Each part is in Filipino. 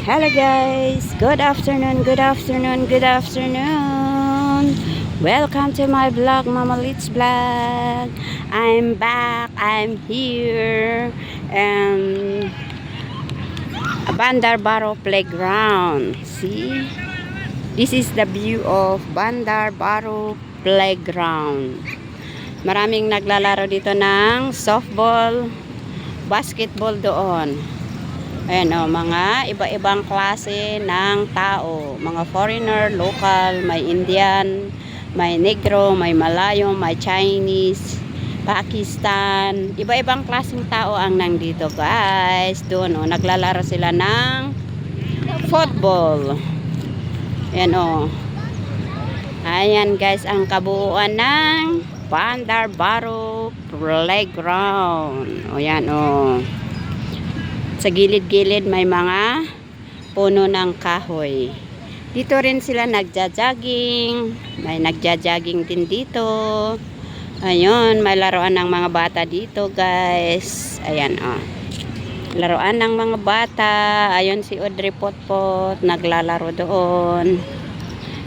Hello guys, good afternoon, good afternoon, good afternoon. Welcome to my vlog, Mama Litz vlog. I'm back, I'm here, and Bandar Baro Playground. See, this is the view of Bandar Baro Playground. Maraming naglalaro dito ng softball, basketball doon. Ayan o, mga iba-ibang klase ng tao. Mga foreigner, local, may Indian, may Negro, may Malayo, may Chinese, Pakistan. Iba-ibang klaseng tao ang nandito guys. Doon o, naglalaro sila ng football. Ayan o. Ayan guys, ang kabuuan ng Bandar Baro Playground. O yan o. Sa gilid-gilid may mga puno ng kahoy. Dito rin sila nagja-jogging. May nagja-jogging din dito. Ayun, may laruan ng mga bata dito, guys. Ayan, oh. Laruan ng mga bata. Ayun si Audrey Potpot, naglalaro doon.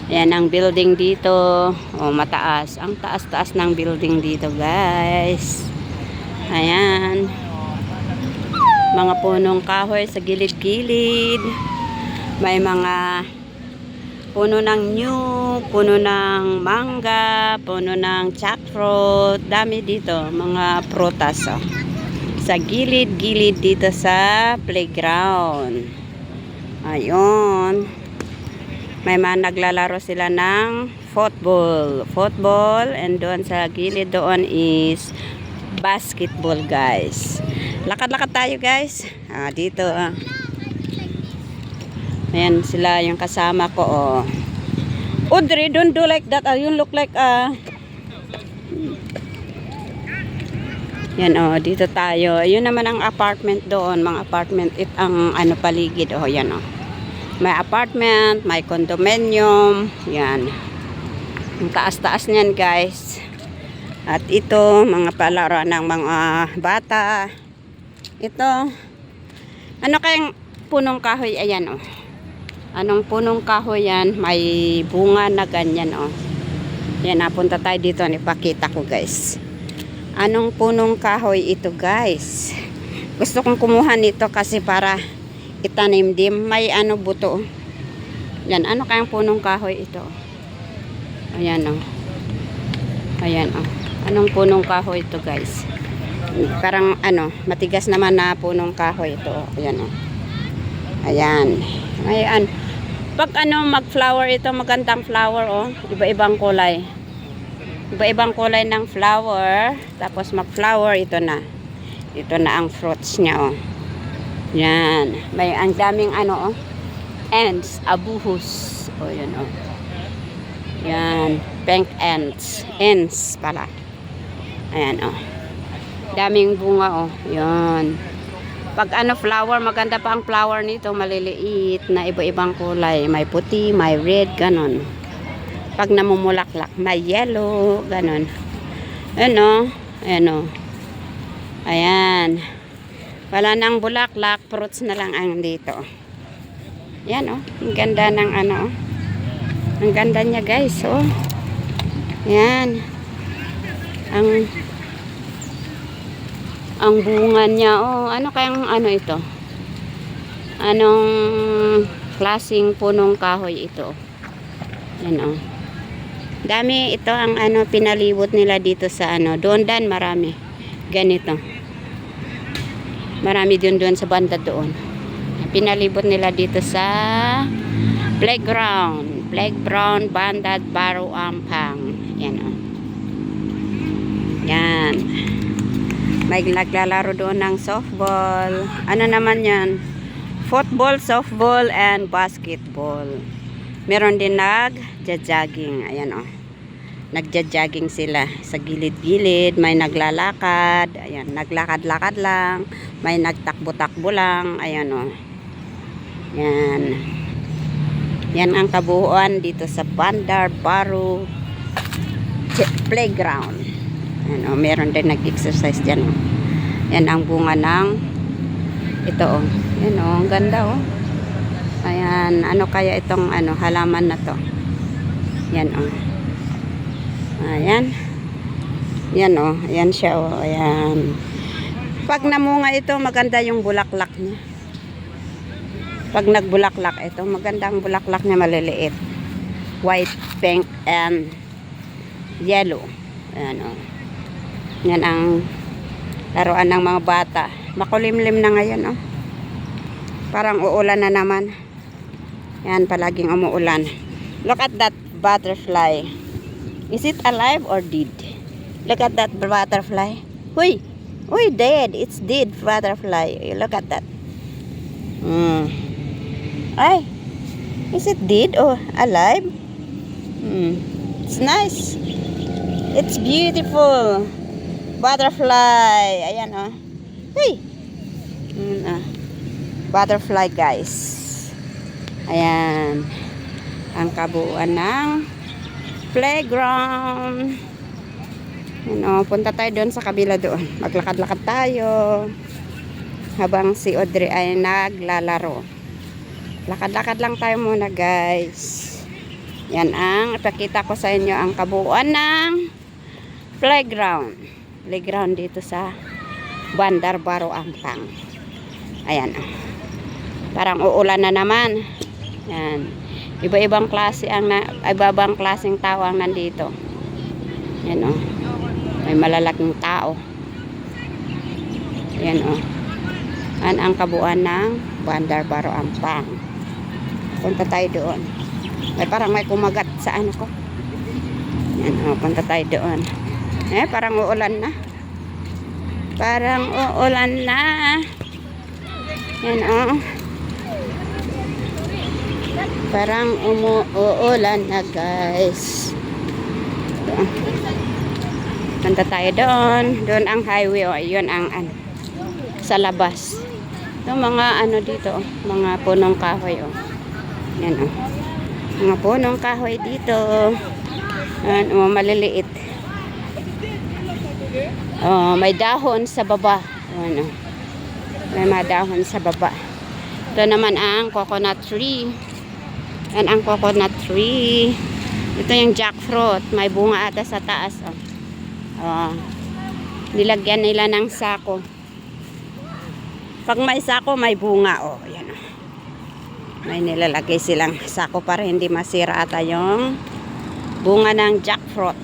Ayan ang building dito. Oh, mataas. Ang taas-taas ng building dito, guys. Ayan. Mga punong kahoy sa gilid-gilid. May mga puno ng nyug, puno ng mangga, puno ng jackfruit. Dami dito, mga prutas. Oh. Sa gilid-gilid dito sa playground. Ayun. May mga naglalaro sila ng football. Football, and doon sa gilid doon is basketball, guys. Lakad-lakad tayo guys. Dito ayan sila yung kasama ko. Audrey, don't do like that. You look like yan dito tayo. Yun naman ang apartment doon. Mga apartment ang paligid. Yan may apartment, may condominium. Yan. Ang taas-taas niyan guys. At ito mga palaro ng mga bata. Ito, ano kayang punong kahoy? Ayan, Anong punong kahoy yan? May bunga na ganyan, Yan, napunta tayo dito. Ipakita ko, guys. Anong punong kahoy ito, guys? Gusto kong kumuha nito kasi para itanim din. May buto. Yan, ano kayang punong kahoy ito? Ayan, Ayan, Anong punong kahoy ito, guys? Parang matigas naman na punong kahoy ito. Ayan Ayan. Ayan. Pag mag-flower ito, magandang flower Iba-ibang kulay. Iba-ibang kulay ng flower. Tapos mag-flower ito na. Ito na ang fruits niya Yan. May ang daming ants, abuhos. Yan Yan. Pink ants. Ants pala. Ayan daming bunga Yan. Pag flower, maganda pa ang flower nito, maliliit na iba-ibang kulay. May puti, may red, ganon. Pag namumulaklak, may yellow, ganon. Ayan Ayan. Wala nang bulaklak, fruits na lang ang dito. Yan ang ganda ng ang ganda niya guys Yan. Ang bunga niya ano kayang ito? Anong klaseng punong kahoy ito? Yan dami ito ang pinalibot nila dito sa doon dan marami. Ganito. Marami doon sa banda doon. Pinalibot nila dito sa playground. Playground Bandar Baro Ampang. Yan Yan. May naglalaro doon ng softball. Ano naman yan? Football, softball, and basketball. Meron din nag-jogging. Ayan Nagja-jogging sila sa gilid-gilid. May naglalakad. Ayan, naglakad-lakad lang. May nagtakbo-takbo lang. Ayan Yan. Yan ang kabuuan dito sa Bandar Baro Playground. Ayan meron din nag-exercise dyan Yan ang bunga ng ito Yan ang ganda Ayan, ano kaya itong ano, halaman na to? Yan oh. Ayan. Yan oh, ayan siya oh, ayan. Pag namunga ito, maganda yung bulaklak niya. Pag nagbulaklak ito, maganda ang bulaklak niya, maliliit. White, pink, and yellow. Ayan oh. Yan ang laruan ng mga bata. Makulimlim na ngayon oh. Parang uulan na naman. Yan, palaging umuulan. Look at that butterfly. Is it alive or dead? Look at that butterfly. Huy! Huy, dead. It's dead butterfly. Look at that. Ay, is it dead or alive? It's nice. It's beautiful. Butterfly. Ayan oh. Hey. Butterfly guys. Ayan. Ang kabuuan ng playground. Ano, punta tayo doon sa kabila doon. Maglakad-lakad tayo. Habang si Audrey ay naglalaro. Lakad-lakad lang tayo muna guys. Yan ang ipakita ko sa inyo ang kabuuan ng playground. Playground dito sa Bandar Baru Ampang. Ayan. Parang uulan na naman. Yan. Iba-ibang klase ang iba-ibang klaseng tao ang nandito. Yan oh. May malalaking tao. Yan oh. Yan ang kabuuan ng Bandar Baru Ampang. Punta tayo doon. Ay, parang may kumagat sa ano ko. Yan oh, punta tayo doon. Parang uulan na. Parang uulan na. Yan oh. Parang umuulan na guys. Doon. Punta tayo doon. Doon ang highway oh. Yun ang ano. Sa labas. Ito mga ano dito oh. Mga punong kahoy oh. Yan oh. Mga punong kahoy dito. Yan oh, maliliit. Oh, may dahon sa baba. Ano? May mga dahon sa baba. Ito naman ang coconut tree. Yan ang coconut tree. Ito yung jackfruit. May bunga ata sa taas. Oh. Oh. Nilagyan nila ng sako. Pag may sako, may bunga. Oh, yan oh. May nilalagay silang sako para hindi masira ata yung bunga ng jackfruit.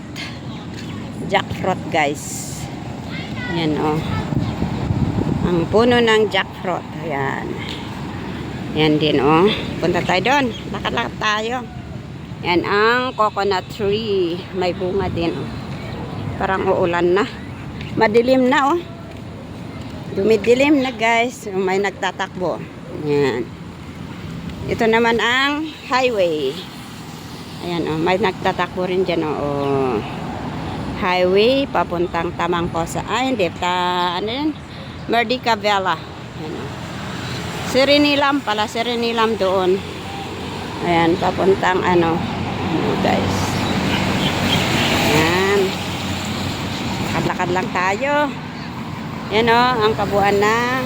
Jackfruit guys. Yan oh. Ang puno ng jackfruit. Ayan. Yan din oh. Punta tayo doon. Lakad-lakad tayo. Yan ang coconut tree. May bunga din oh. Parang uulan na. Madilim na oh. Dumidilim na guys. May nagtatakbo. Yan. Ito naman ang highway. Ayan oh. May nagtatakbo rin dyan oh. Highway papuntang Tamangkosa. Ay hindi. Ano yun? Merdeka Vela. Ayan oh. Serenilam pala. Serenilam doon. Ayan. Papuntang ano guys. Ayan. Lakad-lakad lang tayo. Yan o, ang kabuuan ng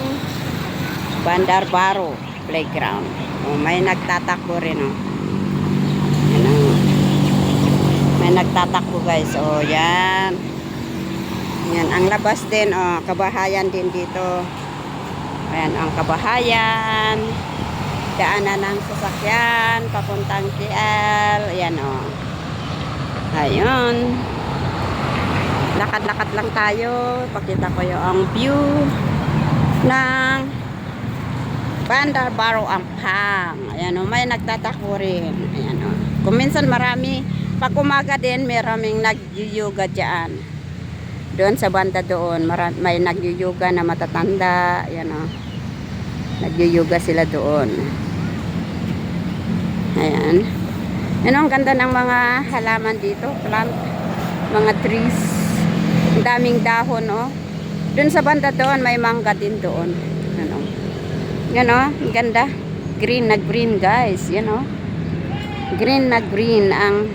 Bandar Baru Playground. O, may nagtatakbo rin o. Yan o. May nagtatakbo guys. O, yan. Yan, ang labas din o. Kabahayan din dito. Ayan, ang kabahayan. Daanan ng sasakyan. Papuntang KL. Yan o. Ayun. Lakad-lakad lang tayo. Pakita ko yung view ng Bandar Baru Ampang. Ayan o, may nagtatakbo rin. Ayan o. Kung minsan marami, pag umaga din, maraming nag-yoga dyan. Doon sa banda doon, may nag-yoga na matatanda. Ayan o. Nag-yoga sila doon. Ayan. Ayan o, ang ganda ng mga halaman dito. Plant, mga trees. Ang daming dahon oh. Doon sa banda doon may mangga din doon. Ano? Yan oh, ganda. Green na green guys, yan oh. Green na green ang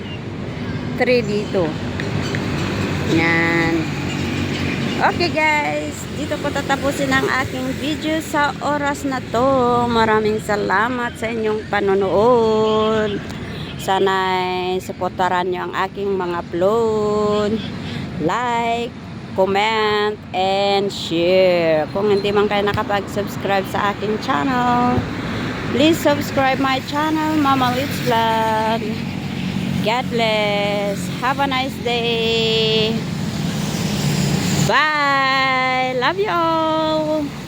tree dito. Yan. Okay guys. dito ko tatapusin ang aking video sa oras na to. Maraming salamat sa inyong panonood. Sana'y suportahan nyo ang aking mga upload. Like, comment, and share. Kung hindi man kayo nakapag-subscribe sa aking channel, please subscribe my channel, Mama Liz Vlog. God bless. Have a nice day. Bye. Love you all.